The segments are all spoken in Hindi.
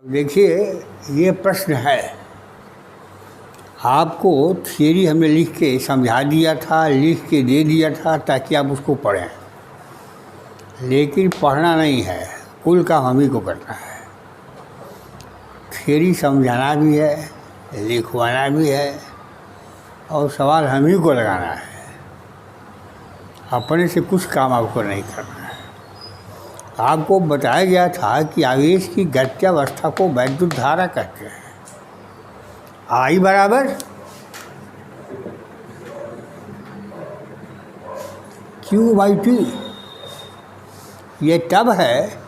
देखिए, ये प्रश्न है। आपको थियरी हमने लिख के समझा दिया था, लिख के दे दिया था ताकि आप उसको पढ़ें, लेकिन पढ़ना नहीं है, कुल काम हम ही को करना है। थियरी समझाना भी है, लिखवाना भी है और सवाल हम ही को लगाना है। अपने से कुछ काम आपको नहीं करना है। आपको बताया गया था कि आवेश की गत्यावस्था को वैद्युत धारा कहते हैं। आई बराबर Q/T। ये तब है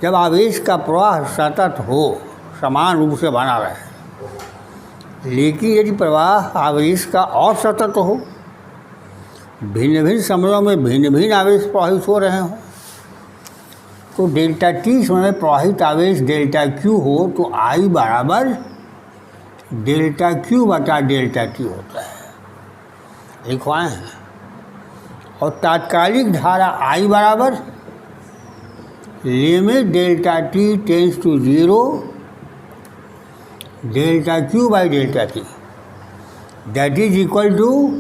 जब आवेश का प्रवाह सतत हो, समान रूप से बना रहे। लेकिन यदि प्रवाह आवेश का असतत हो, भिन्न भिन्न समयों में भिन्न भिन्न आवेश प्रवाहित हो रहे हों, तो डेल्टा टी समय में प्रवाहित आवेश डेल्टा क्यू हो तो आई बराबर डेल्टा क्यू बटा डेल्टा टी होता है। लिखवाए हैं। और तात्कालिक धारा आई बराबर limit delta T tends to 0 delta Q by delta T, that is equal to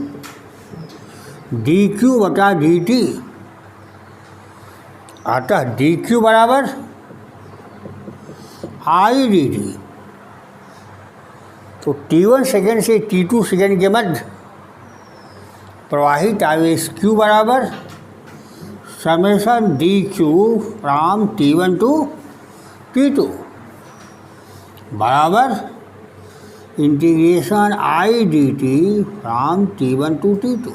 D Q बटा डी टी। अतः डी क्यू बराबर आई डी टी। तो T1 सेकेंड से T2 सेकेंड के मध्य प्रवाहित आवेश Q बराबर summation D Q from T1 to T2 बराबर integration I D T from T1 to T2।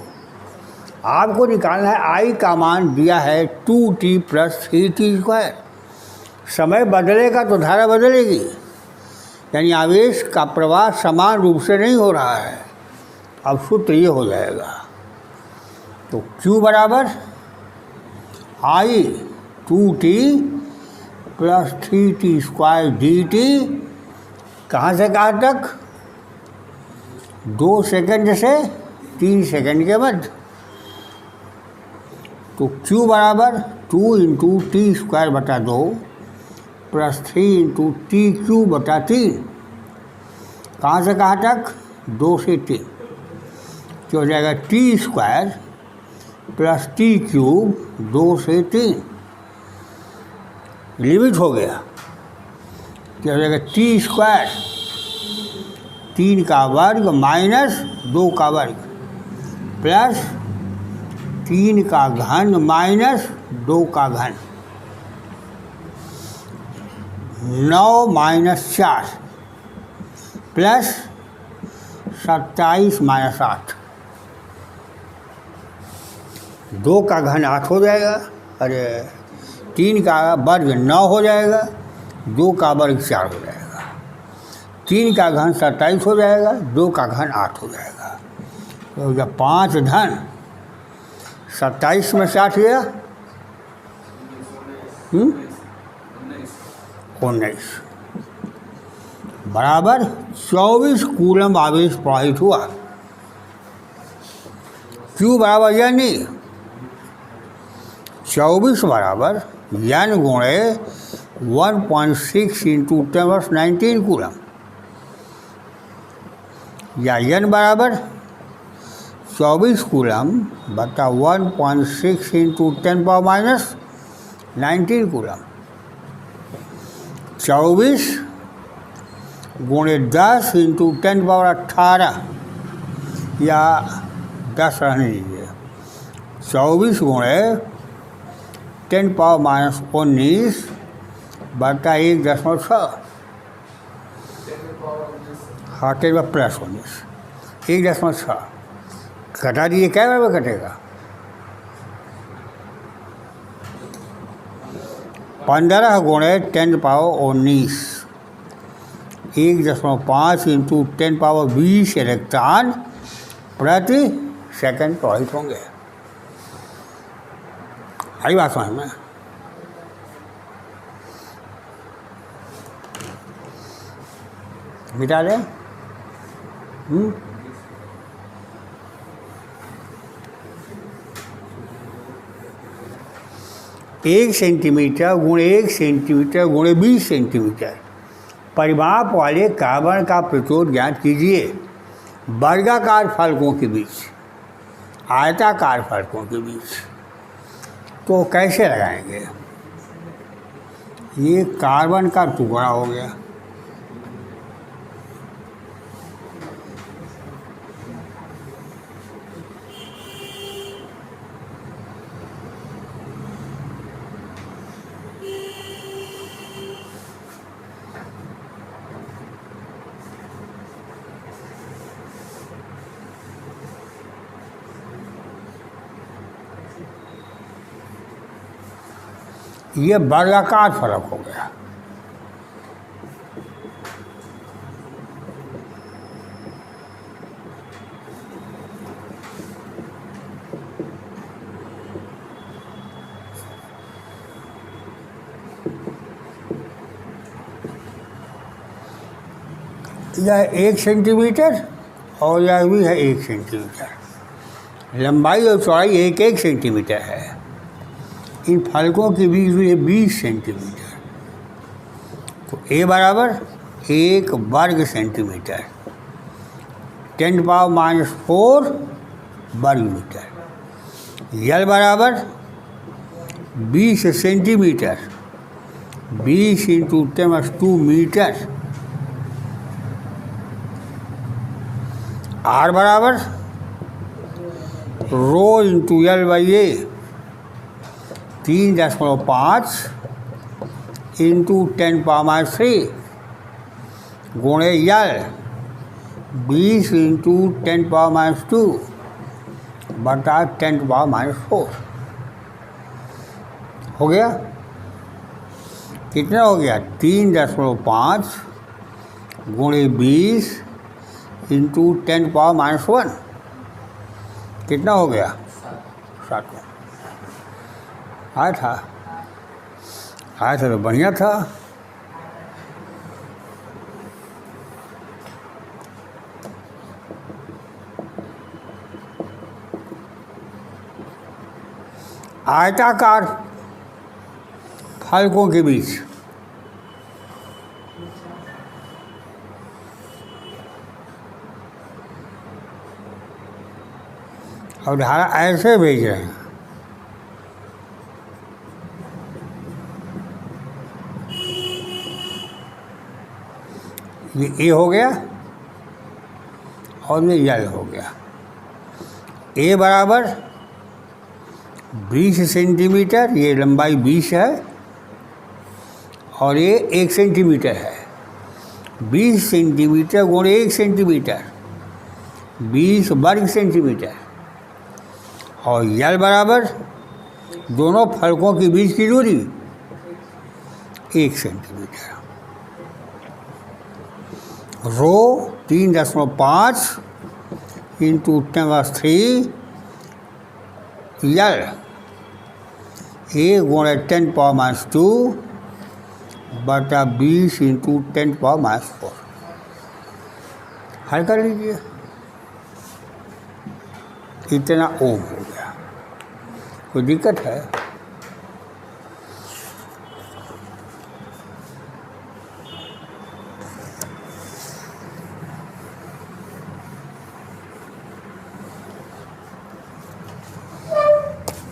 आपको निकालना है आई का मान दिया है 2T + 3T²। समय बदलेगा तो धारा बदलेगी, यानी आवेश का प्रवाह समान रूप से नहीं हो रहा है। अब सूत्र ये हो जाएगा। तो Q बराबर आई 2T + 3T² dt। कहाँ से कहाँ तक? 2 सेकंड से 3 सेकंड के मध्य। तो Q बराबर 2 × T² बटा 2 + 3 × TQ बटा 3। कहाँ से कहाँ तक? 2 से 3। तो हो जाएगा T² + TQ 2 से 3। लिमिट हो गया। क्या हो जाएगा? T² 3 का वर्ग माइनस 2 का वर्ग प्लस 3 का घन माइनस 2 का घन 9 - 4 प्लस 27 - 8। 2 का घन 8 हो जाएगा। अरे 3 का वर्ग 9 हो जाएगा, 2 का वर्ग 4 हो जाएगा, 3 का घन 27 हो जाएगा, 2 का घन 8 हो जाएगा। तो जब 5 धन 27 में 60 गया 19 बराबर 24 कूलम आवेश प्रवाहित हुआ। Q बराबर यानी 24 बराबर n गुणे 1.6 × 10⁻19 कूलम, या n बराबर 24 कूलम बटा 1.6 × 10⁻19 कूलम। 24 गुणे 10 × 10⁻18, या 10 रहने दीजिए। 24 गुणे 10⁻19 बटा 1.6, हाँ 10 + 19 1.6 घटा दीजिए। क्या बराबर घटेगा? 15 गुणे 10⁻19 1.5 × 10⁻20 इलेक्ट्रॉन प्रति सेकंड प्रवाहित होंगे। आई बात समझ में? मिटा लें। 1 सेंटीमीटर गुणे 1 सेंटीमीटर गुणे 20 सेंटीमीटर परिमाप वाले कार्बन का प्रतिरोध ज्ञात कीजिए वर्गाकार फलकों के बीच, आयताकार फलकों के बीच। तो कैसे लगाएंगे? ये कार्बन का टुकड़ा हो गया, ये वर्गाकार फलक हो गया। यह 1 सेंटीमीटर और यह भी है 1 सेंटीमीटर। लंबाई और चौड़ाई 1-1 सेंटीमीटर है। इन फलकों के बीच में 20 सेंटीमीटर, तो ए बराबर 1 वर्ग सेंटीमीटर 10⁻⁴ वर्ग मीटर। यल बराबर 20 सेंटीमीटर 20 × 10⁻² मीटर। आर बराबर रो × L/A 3.5 × 10⁻³ गुणे यल 20 × 10⁻² बटा 10⁻⁴ हो गया। कितना हो गया? 3.5 गुणे 20 × 10⁻⁻1 कितना हो गया? 7। आया था तो बढ़िया था। आयताकार फलकों के बीच और धारा ऐसे भेज रहे हैं। ये ए हो गया और ये यल हो गया। ए बराबर 20 सेंटीमीटर, ये लंबाई 20 है और ये 1 सेंटीमीटर है। 20 सेंटीमीटर गुणे 1 सेंटीमीटर 20 वर्ग सेंटीमीटर। और यल बराबर दोनों फलकों के बीच की दूरी 1 सेंटीमीटर। रो 3.5 × 10⁻³ यल 1 गुणे 10⁻² बटा 20 × 10⁻⁴ हल कर लीजिए। इतना ओम हो गया। कोई दिक्कत है?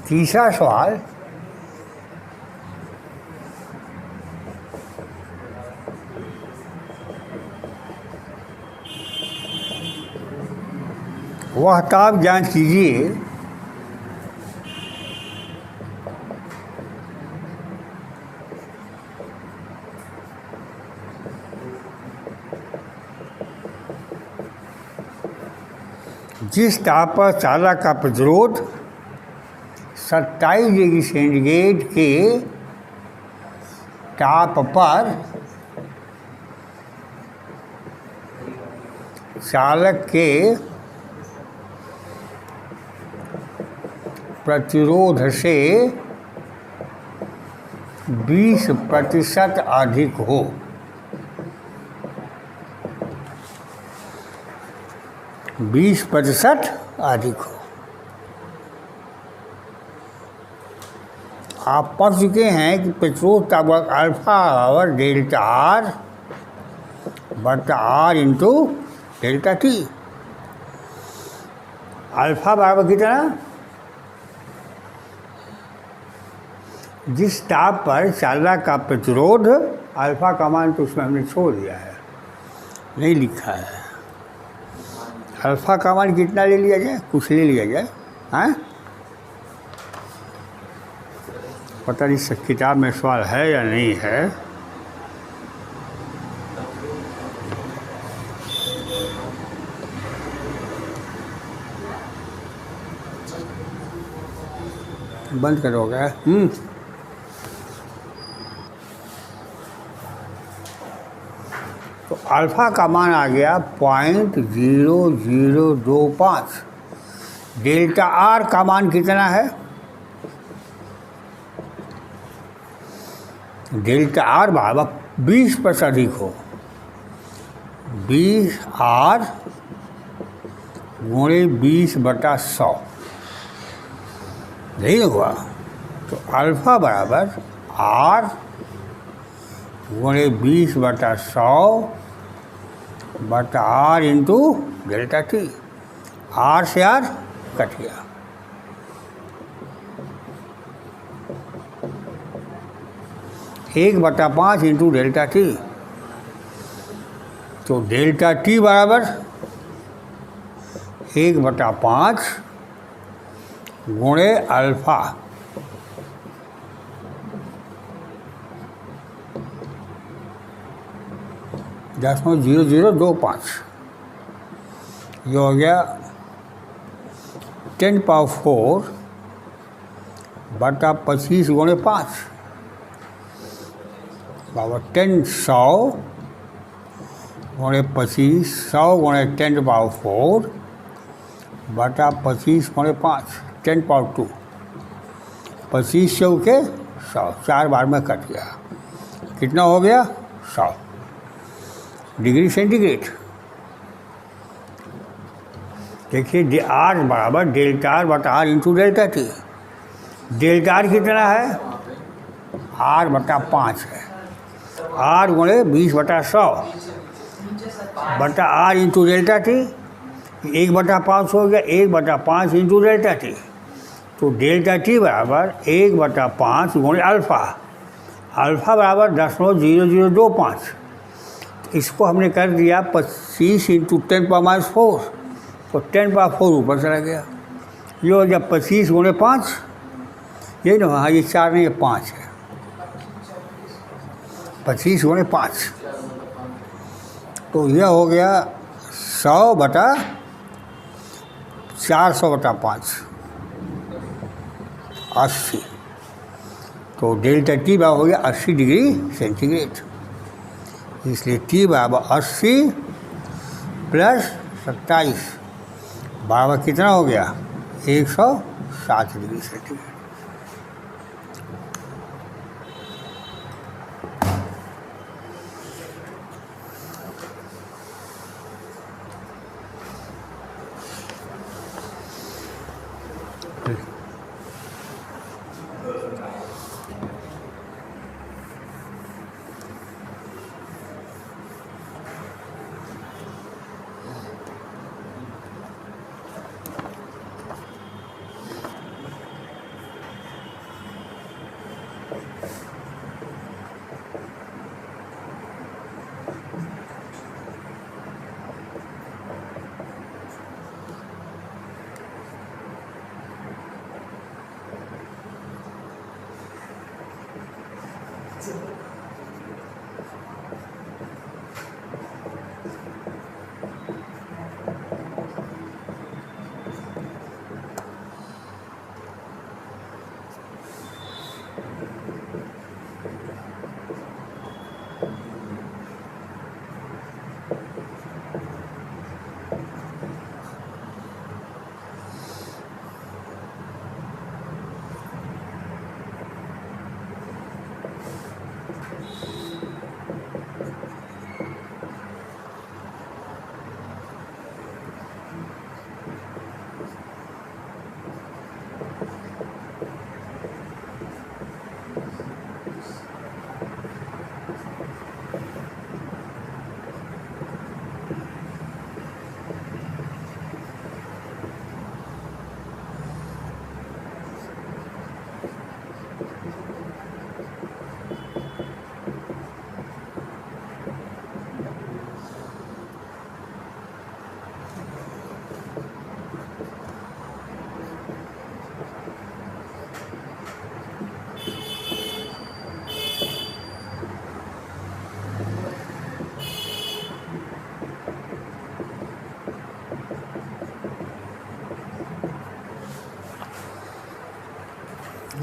तीसरा सवाल, वह ताप जांच कीजिए जिस ताप पर चालक का प्रतिरोध 27 डिग्री सेंटीग्रेड के ताप पर चालक के प्रतिरोध से 20% अधिक हो। बीस प्रतिशत अधिक हो। आप पढ़ चुके हैं कि प्रतिरोध का वर्ग अल्फा बराबर डेल्टा आर बटा R into delta T. Alpha बराबर कितना, जिस ताप पर चालक का प्रतिरोध अल्फा का मान तो उसमें हमने छोड़ दिया है, नहीं लिखा है। अल्फा का मान कितना ले लिया जाए, कुछ ले लिया जाए, हैं? पता नहीं सब किताब में सवाल है या नहीं है। बंद करोगे? तो अल्फा का मान आ गया 0.0025। डेल्टा आर का मान कितना है, डेल्टा आर बराबर 20 पर से अधिक हो, 20 आर गुणे 20/100, नहीं हुआ। तो अल्फा बराबर आर गुणे 20/100 बटा R into delta T. R से आर कट गया, एक बटा 5 इंटू डेल्टा टी। तो डेल्टा टी बराबर 1/5 गुणे अल्फा, दशमलव 0025। ये हो गया 10⁴ बटा 25 गुणे 5 बराबर 10 गुणे 25, 100 गुणे 10⁴ बटा 25 गुणे 5, 10⁻²। 25 चौके 100, 4 बार में कट गया, कितना हो गया 100 डिग्री सेंटीग्रेड। देखिए आर बराबर डेल्टा आर बटा R into delta T. Delta R कितना है, आर बटा 5 है, आर गुणे 20/100 बटा आर इंटू डेल्टा टी, 1/5 हो गया, 1/5 इंटू डेल्टा टी। तो डेल्टा टी बराबर 1/5 गुणे अल्फ़ा, अल्फ़ा बराबर 0.0025। इसको हमने कर दिया 25 इंटू 10⁻⁴, तो 10⁻⁴ ऊपर चला गया। ये हो गया 25 गुणे 5, यही ना, हाँ ये 4 नहीं, ये 5 है। 25 गुणे 5, तो यह हो गया 100 बटा 400/5, 80। तो डेल्टा टी बराबर हो गया 80 डिग्री सेंटीग्रेड। इसलिए टी बराबर 80 + 27 बराबर कितना हो गया, 160 डिग्री सेंटीग्रेड।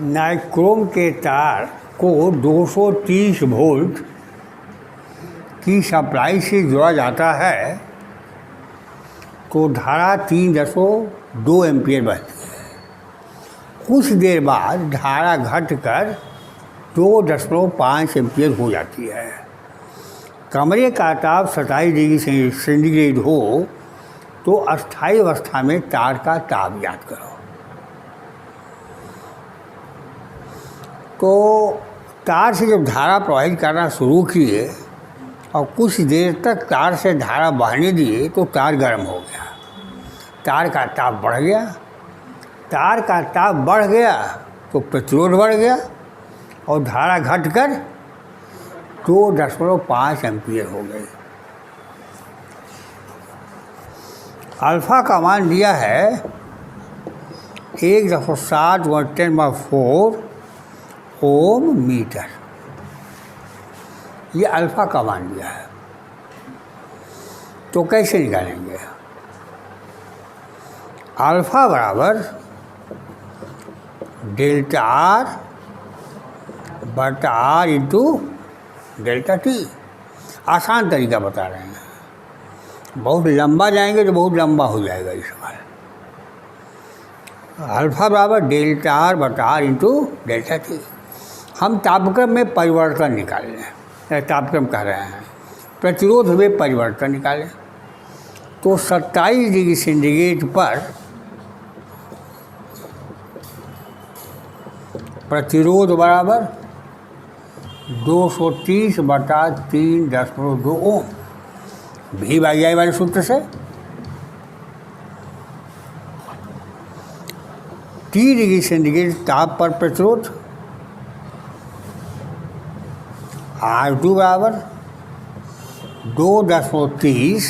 नाइक्रोम के तार को 230 वोल्ट की सप्लाई से जोड़ा जाता है तो धारा 3.2 एम्पीयर बहती है। कुछ देर बाद धारा घटकर 2.5 एम्पीयर हो जाती है। कमरे का ताप 27 डिग्री सेंटीग्रेड हो तो अस्थायी अवस्था में तार का ताप याद करो। तो तार से जब धारा प्रवाहित करना शुरू किए और कुछ देर तक तार से धारा बहने दिए तो तार गर्म हो गया, तार का ताप बढ़ गया। तार का ताप बढ़ गया तो प्रतिरोध बढ़ गया और धारा घटकर 2.5 एम्पीयर हो गई। अल्फ़ा का मान दिया है 1.7 ओम मीटर। ये अल्फ़ा का मान दिया है। तो कैसे निकालेंगे? अल्फ़ा बराबर डेल्टा आर बटा आर इंटू डेल्टा टी। आसान तरीका बता रहे हैं, बहुत लंबा जाएंगे तो बहुत लंबा हो जाएगा ये सवाल। अल्फ़ा बराबर डेल्टा आर बटा आर इंटू डेल्टा टी। हम तापक्रम में परिवर्तन निकाल लें, तापक्रम कह रहे हैं, प्रतिरोध में परिवर्तन निकालें। तो 27 डिग्री सेंटीग्रेड पर प्रतिरोध बराबर 230 बटा 3.2 ओम। भी भाई आई वाले सूत्र से 30 डिग्री सेंटीग्रेड ताप पर प्रतिरोध R2 बराबर 2.30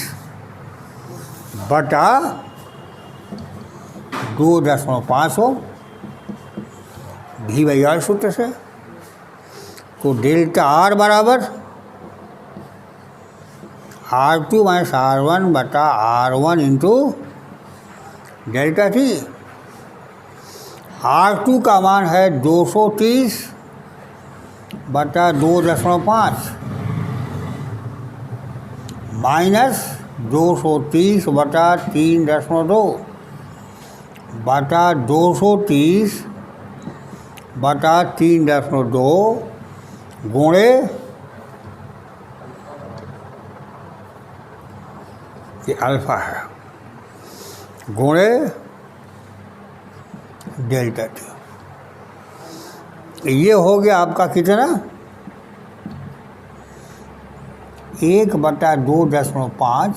बटा 2.5 ओम। भी भाई सूत्र से तो डेल्टा आर बराबर R2 माइनस R1 बटा R1 into delta T. R2 का मान है 230 बटा 2.5 माइनस 230 बटा 3.2 बटा 230 बटा 3.2 गुणे ये अल्फ़ा है गुणे डेल्टा टी। ये हो गया आपका कितना 1/2.5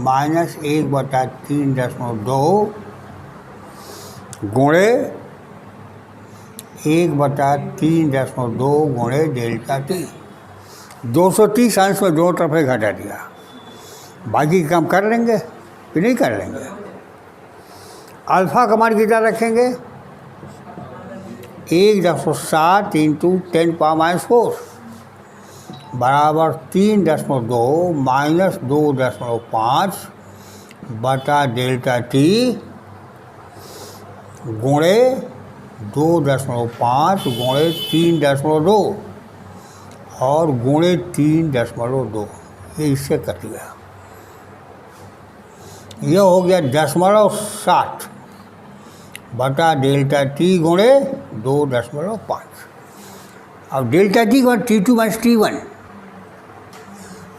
माइनस 1/3.2 गुणे 1/3.2 गुणे डेल्टा टी। 230 अंश में दोनों तरफ घटा दिया, बाकी काम कर लेंगे कि नहीं कर लेंगे। अल्फ़ा का मान कितना रखेंगे 1.7 इंटू 10⁻⁴ बराबर 3.2 माइनस 2.5 बटा डेल्टा टी गुणे 2.5 गुणे 3.2 और गुणे 3.2। ये इससे कट गया, ये हो गया 0.60 बटा डेल्टा टी गुणे 2.5। अब डेल्टा टी का मतलब T2 minus T1,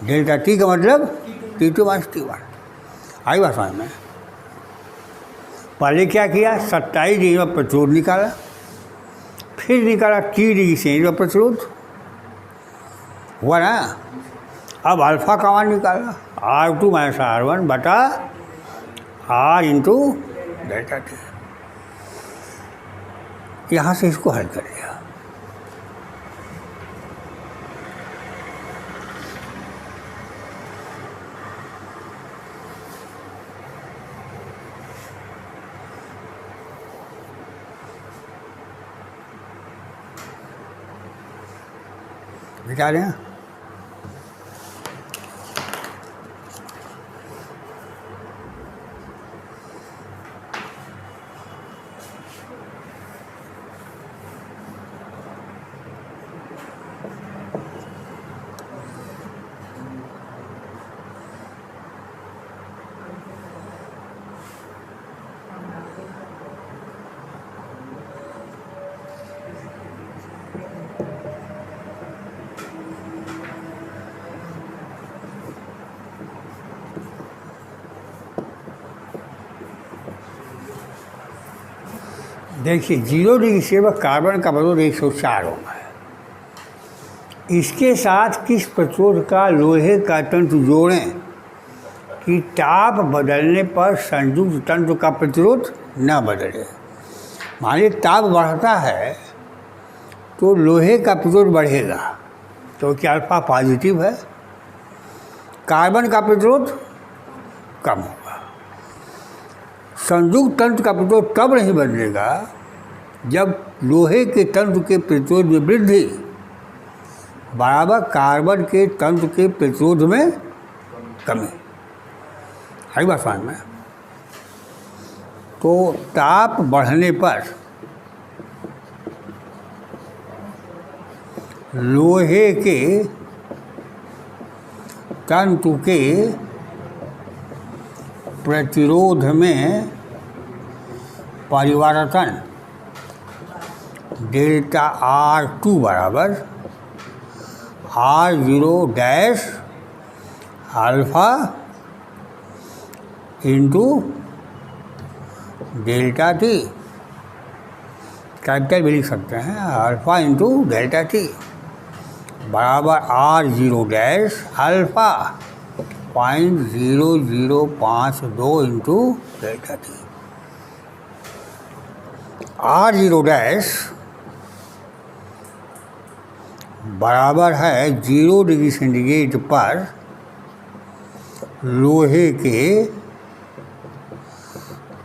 delta T का मतलब T2 माइनस T1। आई बात समझ में? पहले क्या किया 27 डिग्री में प्रतिरोध निकाला, फिर निकाला 30 डिग्री सेंटीग्रेड में प्रतिरोध हुआ ना। अब अल्फ़ा का मान निकाला R2 माइनस R1 बटा R इंटू डेल्टा टी। यहाँ से इसको हल कर लिया। विचार हैं देखिए 0 डिग्री से कार्बन का प्रतिरोध 104 ओम है। इसके साथ किस प्रतिरोध का लोहे का तंतु जोड़ें कि ताप बदलने पर संयुक्त तंतु का प्रतिरोध न बदले। मान लीजिए ताप बढ़ता है तो लोहे का प्रतिरोध बढ़ेगा, तो क्या अल्फा पॉजिटिव है, कार्बन का प्रतिरोध कम होगा। संयुक्त तंतु का प्रतिरोध तब नहीं बदलेगा जब लोहे के तंतु के प्रतिरोध में वृद्धि बराबर कार्बन के तंतु के प्रतिरोध में कमी। आई बात समझ में? तो ताप बढ़ने पर लोहे के तंतु के प्रतिरोध में परिवर्तन डेल्टा R2 बराबर R0 dash alpha into delta T, capital भी लिख सकते हैं, अल्फा इंटू डेल्टा टी बराबर R0 dash alpha 0.0052 into delta T. R0 dash बराबर है 0 डिग्री सेंटीग्रेड पर लोहे के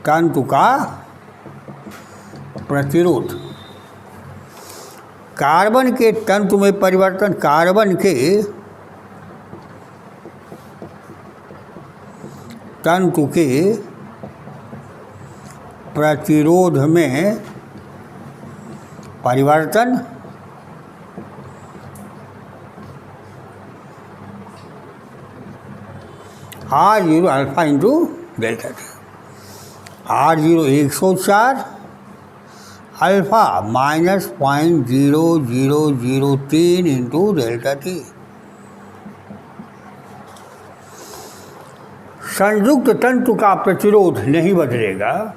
तंतु का प्रतिरोध। कार्बन के तंतु में परिवर्तन, कार्बन के तंतु के प्रतिरोध में परिवर्तन R0 alpha into delta T. R0 104 alpha -0.0003 into delta T. संयुक्त तंतु का प्रतिरोध नहीं बदलेगा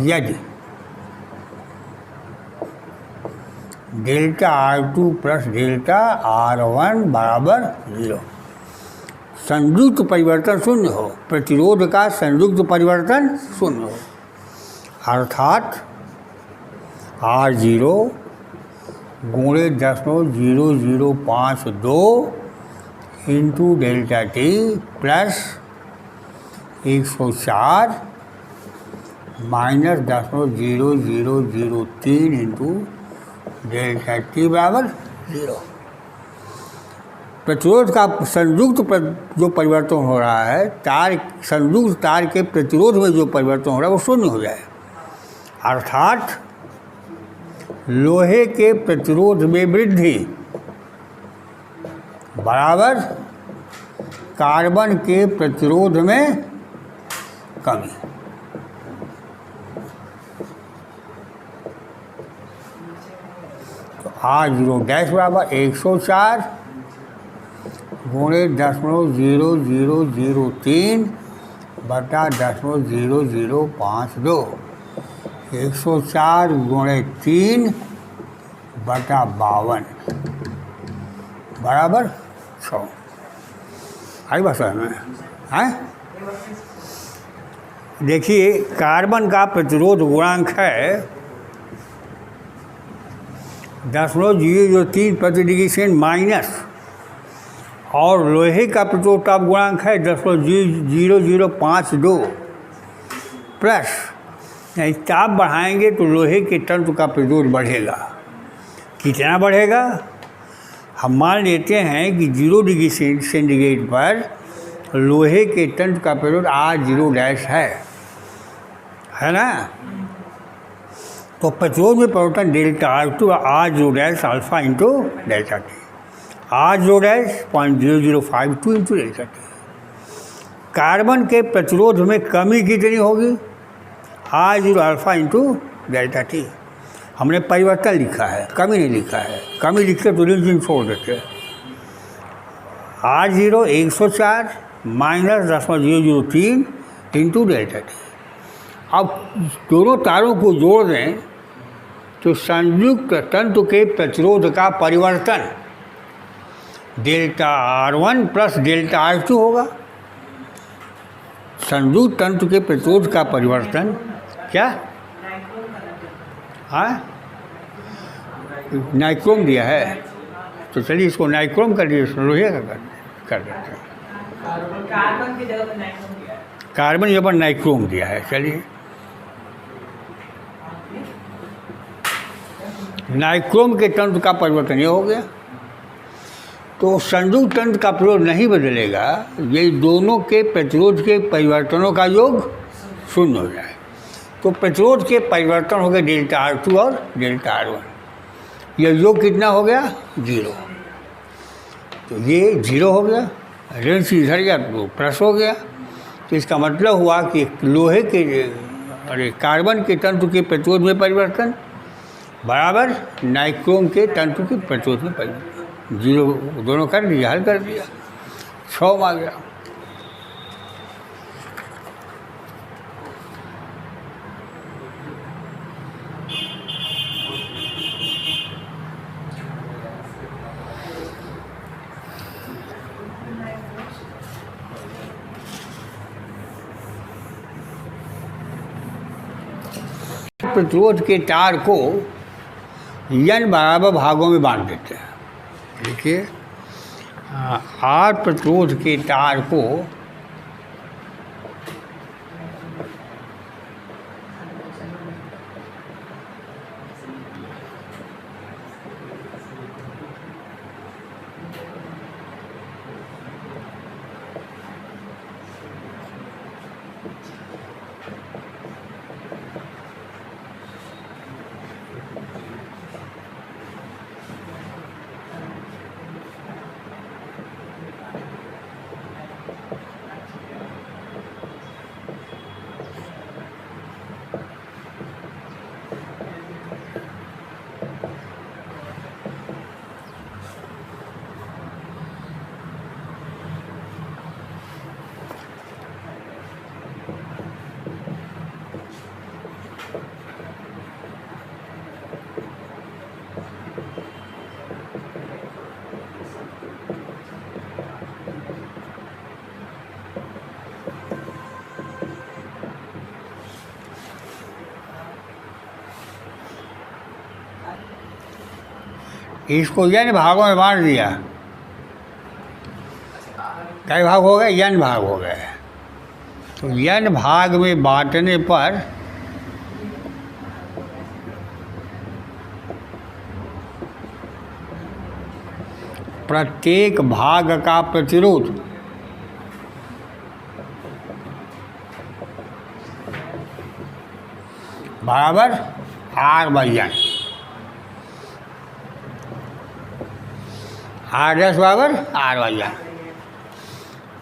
यदि delta R2 plus delta R1 बराबर 0, संयुक्त परिवर्तन शून्य हो, प्रतिरोध का संयुक्त परिवर्तन शून्य हो, अर्थात R0 गुणे 0.0052 into delta T plus 104 minus 0.0003 into delta T बराबर 0। प्रतिरोध का संयुक्त जो परिवर्तन हो रहा है, संयुक्त तार के प्रतिरोध में जो परिवर्तन हो रहा है वो शून्य हो जाए, अर्थात लोहे के प्रतिरोध में वृद्धि बराबर कार्बन के प्रतिरोध में कमी। R0 डैश बराबर 104 गुणे 0.0003 बटा 0.0052, 104 गुणे 3 बटा 52 बराबर 100। आई बात समझ में? हैं? देखिए कार्बन का प्रतिरोध गुणांक है 0.003 प्रति डिग्री सेंट माइनस, और लोहे का प्रतिरोध ताप गुणांक है 0.0052 प्लस। ताप बढ़ाएंगे तो लोहे के तंतु का प्रतिरोध बढ़ेगा। कितना बढ़ेगा? हम मान लेते हैं कि 0 डिग्री सेंटीग्रेड पर लोहे के तंतु का प्रतिरोध R0 डैश है ना। तो प्रतिरोध में परिवर्तन delta R2 R0 dash alpha into delta T. R zero dash 0.0052 into delta T. Carbon के प्रतिरोध में कमी कितनी होगी? R zero alpha into delta T. हमने परिवर्तन लिखा है, कमी नहीं लिखा है। कमी लिखते तो रीजन छोड़ देते। R zero 104 minus 0.003 into delta T. अब दोनों तारों को जोड़ दें तो संयुक्त तंतु के प्रतिरोध का परिवर्तन delta R1 plus delta R2 होगा। संयुक्त तंतु के प्रतिरोध का परिवर्तन क्या? हाँ, नाइक्रोम दिया है तो चलिए इसको नाइक्रोम कर दिए, लोहे का कर देते हैं। कार्बन की जगह नाइक्रोम दिया है, कार्बन की जगह नाइक्रोम दिया है। चलिए नाइक्रोम के तंत्र का परिवर्तन ये हो गया। तो संयुक्त तंत्र का प्रतिरोध नहीं बदलेगा, ये दोनों के प्रतिरोध के परिवर्तनों का योग शून्य हो जाए। तो प्रतिरोध के परिवर्तन हो गए डेल्टा R2 और डेल्टा R1। यह योग कितना हो गया? 0। तो ये 0 हो गया, ऋण से इधर गया तो प्लस हो गया। तो इसका मतलब हुआ कि लोहे के कार्बन के तंतु के प्रतिरोध में परिवर्तन बराबर नाइक्रोम के तंतु के प्रतिरोध में परिवर्तन। 0 दोनों कर दिया, हल कर दिया, 6 आ गया। प्रतिरोध के तार को n बराबर भागों में बांट देते हैं। देखिए आर प्रतिरोध के तार को इसको n भागों में बांट दिया। कई भाग हो गए? n भाग हो गए। तो n भाग में बांटने पर प्रत्येक भाग का प्रतिरोध बराबर R/n। R' बराबर R/n।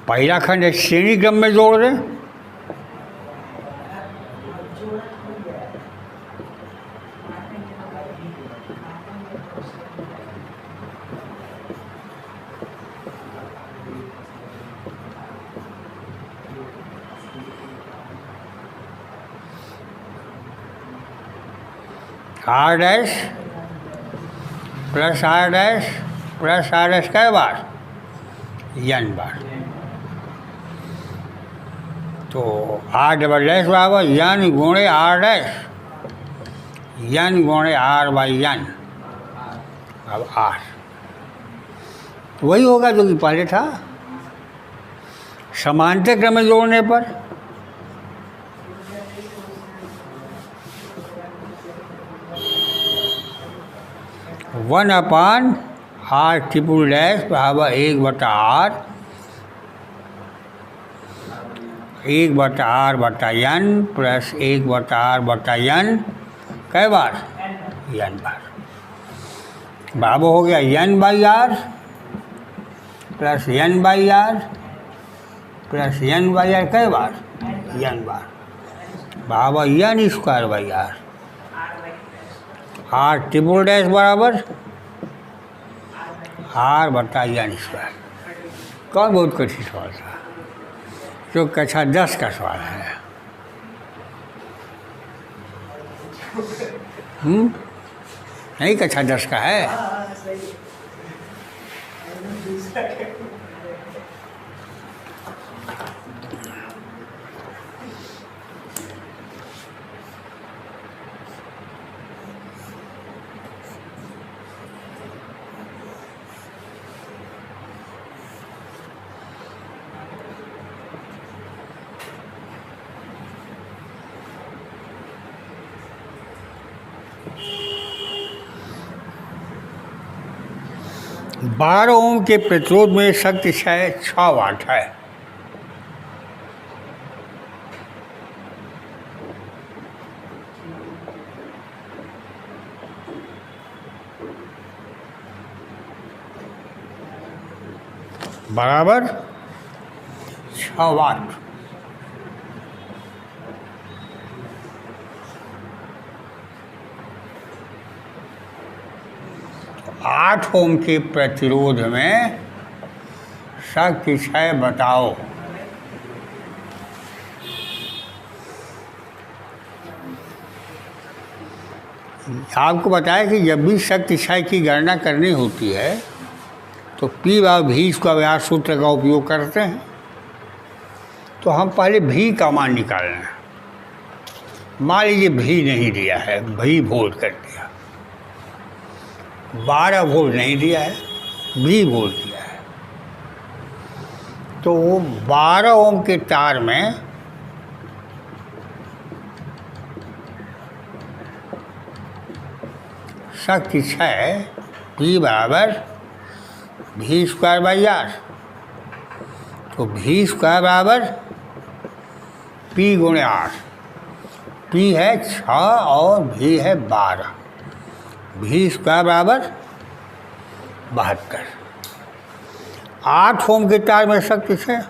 पहला खंड एक श्रेणी क्रम में जोड़ दें, R' plus R' plus R' कै बार? n बार। तो R' बराबर n गुणे R', n गुणे R/n। अब R वही होगा जो कि पहले था। समांतर क्रम में जोड़ने पर 1/R∭- बराबर 1/R 1/R/n प्लस 1/R/n कै बार? n बार। बराबर हो गया n/R plus N by R plus N by R कई बार एन बार बराबर N square by R triple dash बराबर आर बटा एन स्क्वायर। कौन बहुत कठिन सवाल था, जो कक्षा 10 का सवाल है। नहीं, कक्षा 10 का है। बारह ओम के प्रतिरोध में शक्ति 6 वाट है। बराबर 6 वाट। आठ ओम के प्रतिरोध में शक्ति क्षय बताओ। आपको बताया कि जब भी शक्ति क्षय की गणना करनी होती है तो P व V का व्यास सूत्र का उपयोग करते हैं। तो हम पहले V का मान निकाल रहे हैं। मान लीजिए V नहीं दिया है, V वोल्ट कर दिया, 12 वोल्ट नहीं दिया है, 20 वोल्ट दिया है। तो वो 12 ओम के तार में शक्ति क्षय P बराबर V स्क्वायर बाई आर। तो V स्क्वायर बराबर P गुणे आर। P है 6 और V है 12। V स्क्वायर बराबर 72। 8 ओम के तार में शक्ति क्षय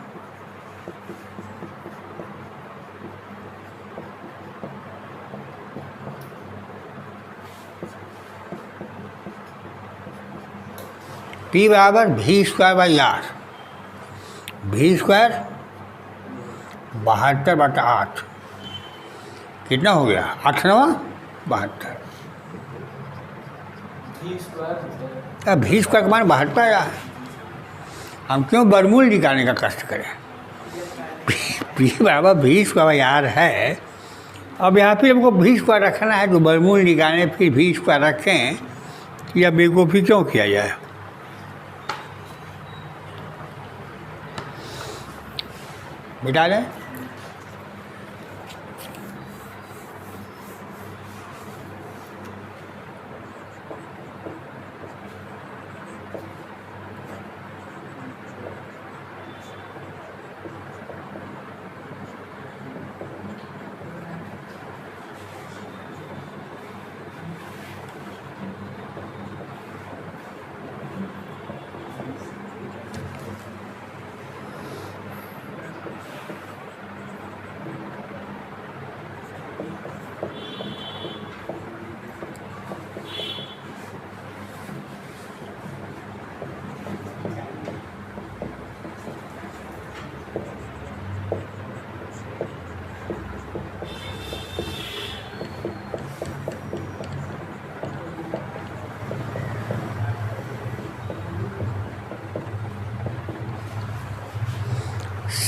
P बराबर V square by R. V square 72/8 कितना हो गया? 8 9 72। अब V स्क्वायर का मान 72 आया है। हम क्यों वर्गमूल निकालने का कष्ट करें? P बराबर V स्क्वायर बाई आर है। अब यहाँ फिर हमको V स्क्वायर रखना है, तो वर्गमूल निकालने फिर V स्क्वायर रखें, या बेवकूफ़ी क्यों किया जाए? मिटा लें।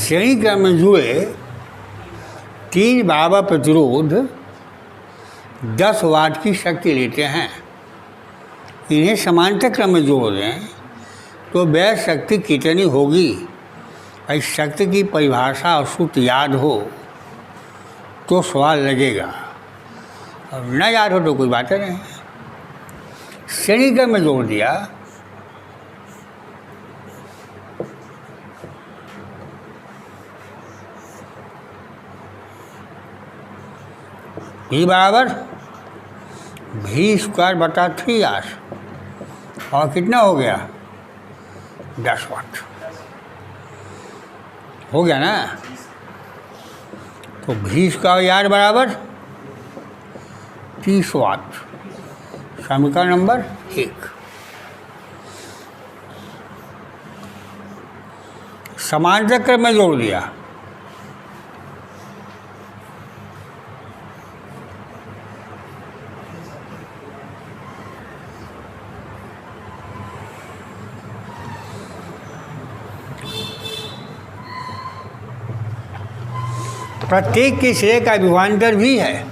श्रेणी क्रम में जुड़े 3 बराबर प्रतिरोध 10 वाट की शक्ति लेते हैं। इन्हें समांतर क्रम में जोड़ दें तो वह शक्ति कितनी होगी? इस शक्ति की परिभाषा और सूत्र याद हो तो सवाल लगेगा, और न याद हो तो कोई बात नहीं। श्रेणी क्रम में जोड़ दिया, V बराबर V स्क्वायर बटा 3R, और कितना हो गया? 10 वाट। हो गया ना। तो V² बराबर 30 वाट। समीकरण नंबर 1। समांतर क्रम में जोड़ दिया। प्रत्येक के सिरे का विभवांतर भी है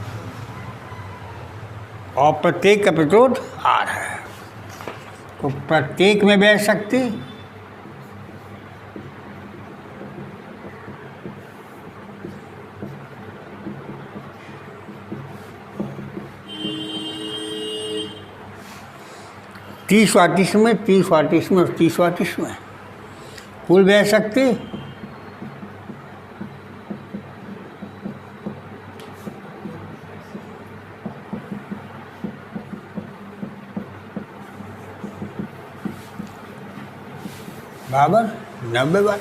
और प्रत्येक का प्रतिरोध R है। तो प्रत्येक में बह शक्ति तीस वाट इसमें, 30 वाट इसमें और 30 वाट इसमें, कुल बह शक्ति बराबर 90 वाट।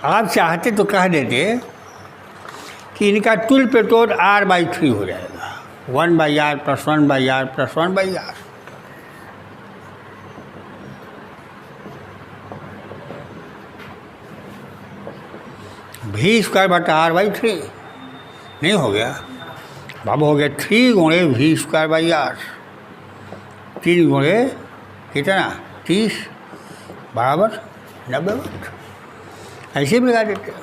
आप चाहते तो कह देते कि इनका तुल्य प्रतिरोध R/3 हो जाएगा, 1/R + 1/R + 1/R। V² बटा R/3 नहीं हो गया, अब हो गया 3 गुणे V²/R, 3 गुणे कितना 30 बराबर 90 वाट। ऐसे भी लगा देते हैं।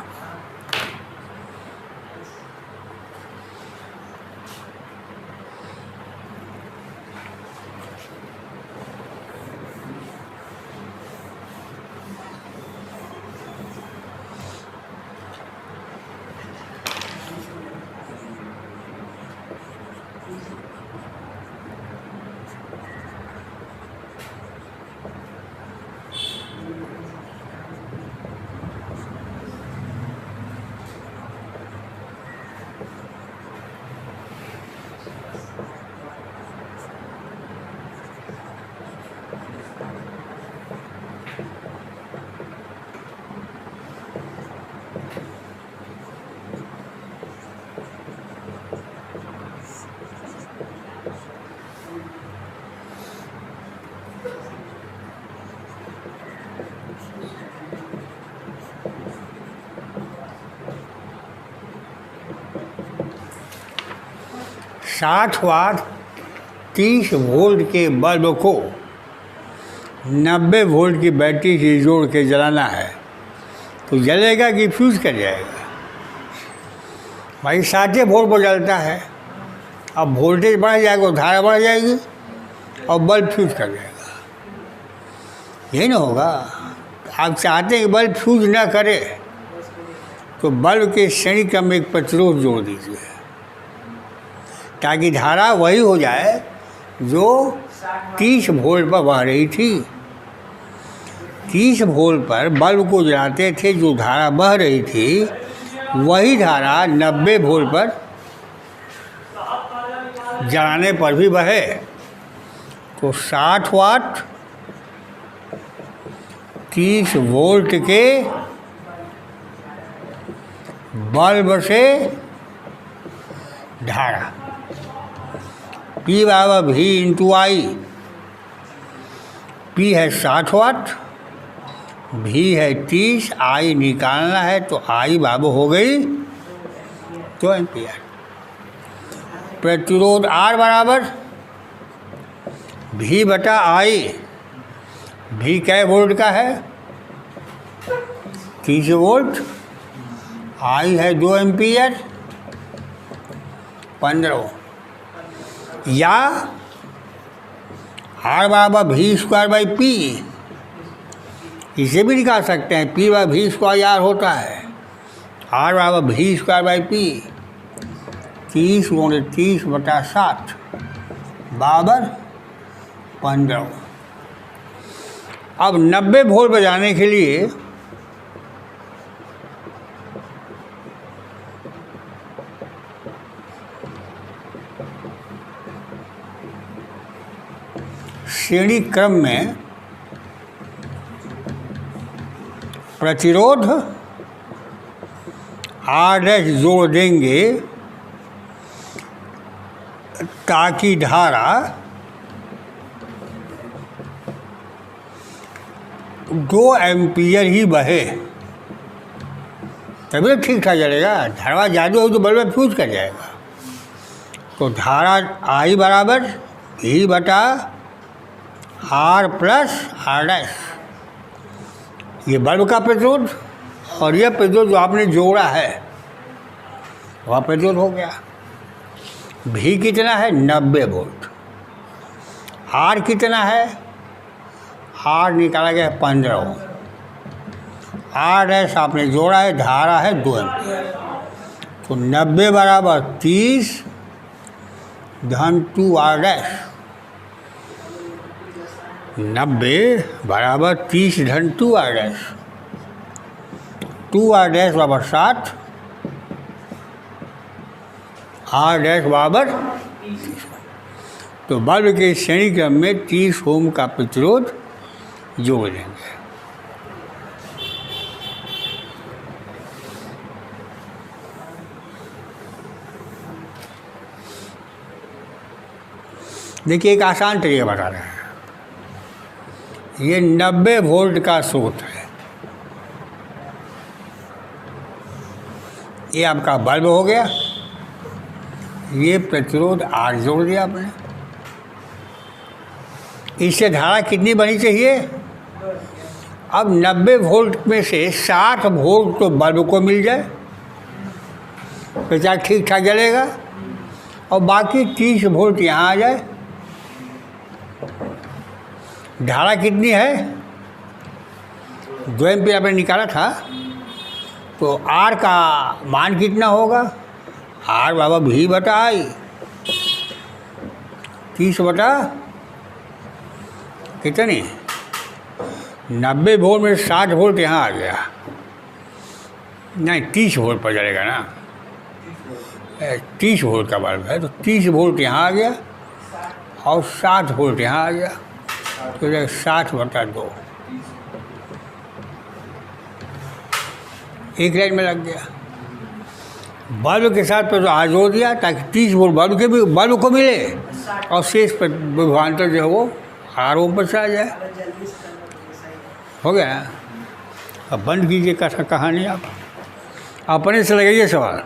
साठ वाट 30 वोल्ट के बल्ब को 90 वोल्ट की बैटरी से जोड़ के जलाना है तो जलेगा कि फ्यूज कर जाएगा? भाई 60 वोल्ट पर जलता है, अब वोल्टेज बढ़ जाएगा तो धारा बढ़ जाएगी और बल्ब फ्यूज कर जाएगा। यही ना होगा। आप चाहते हैं कि बल्ब फ्यूज ना करे तो बल्ब के श्रेणी क्रम में एक प्रतिरोध जोड़ दीजिए ताकि धारा वही हो जाए जो 30 वोल्ट पर बह रही थी। 30 वोल्ट पर बल्ब को जलाते थे, जो धारा बह रही थी वही धारा 90 वोल्ट पर जलाने पर भी बहे। तो 60 वाट 30 वोल्ट के बल्ब से धारा P बराबर V × I। P है 60 वाट, V है 30, I निकालना है तो I बराबर हो गई 2 एम्पियर। प्रतिरोध R बराबर V बटा I। V कै वोल्ट का है? 30 वोल्ट। I है 2 एम्पियर 15। या R बराबर V²/P, इसे भी निकाल सकते हैं। P बराबर V² R होता है, R बराबर V²/P। 30 गुणे 30 बटा 60 बराबर 15। अब 90 वोल्ट बजाने के लिए श्रेणी क्रम में प्रतिरोध R' जोड़ देंगे ताकि धारा 2 एम्पियर ही बहे, तभी तो ठीक ठाक चलेगा। धारा ज़्यादा हो तो बल्ब फ्यूज कर जाएगा। तो धारा I बराबर E बटा R प्लस R', ये बल्ब का प्रतिरोध, और यह प्रतिरोध जो आपने जोड़ा है वह प्रतिरोध हो गया। भी कितना है? 90 वोल्ट। R कितना है? R निकाला गया 15 ओम। R' आपने जोड़ा है, धारा है 2 एम्पियर। तो 90 बराबर 30 धन 2R', 90 बराबर 30 धन 2R', 2R' बराबर 60, R' बराबर 30। तो बल्ब के श्रेणी क्रम में 30 ओम का प्रतिरोध जोड़ देंगे। देखिए एक आसान तरीका बता रहे हैं। ये 90 वोल्ट का स्रोत है, ये आपका बल्ब हो गया, ये प्रतिरोध R जोड़ दिया आपने। इससे धारा कितनी बनी चाहिए? अब 90 वोल्ट में से 60 वोल्ट तो बल्ब को मिल जाए, प्रचार ठीक ठाक जलेगा, और बाकी 30 वोल्ट यहाँ आ जाए। धारा कितनी है? 2 एम्पीयर आपने निकाला था, तो R का मान कितना होगा? R बराबर V बटा I, 30 बटा कितनी? 90 वोल्ट में 60 वोल्ट यहाँ आ गया, नहीं 30 वोल्ट पर चलेगा ना, 30 वोल्ट का बल्ब है, तो 30 वोल्ट यहाँ आ गया और 60 वोल्ट यहाँ आ गया, तो 60 बटा 2 एक लाइन में लग गया। बल्ब के साथ पर तो R जोड़ दिया ताकि 30 वोल्ट बल्ब को मिले, और शेष पर विभवांतर जो है वो R ओम पर से आ जाए। हो गया। अब बंद कीजिए कहानी, आप अपने से लगाइए सवाल।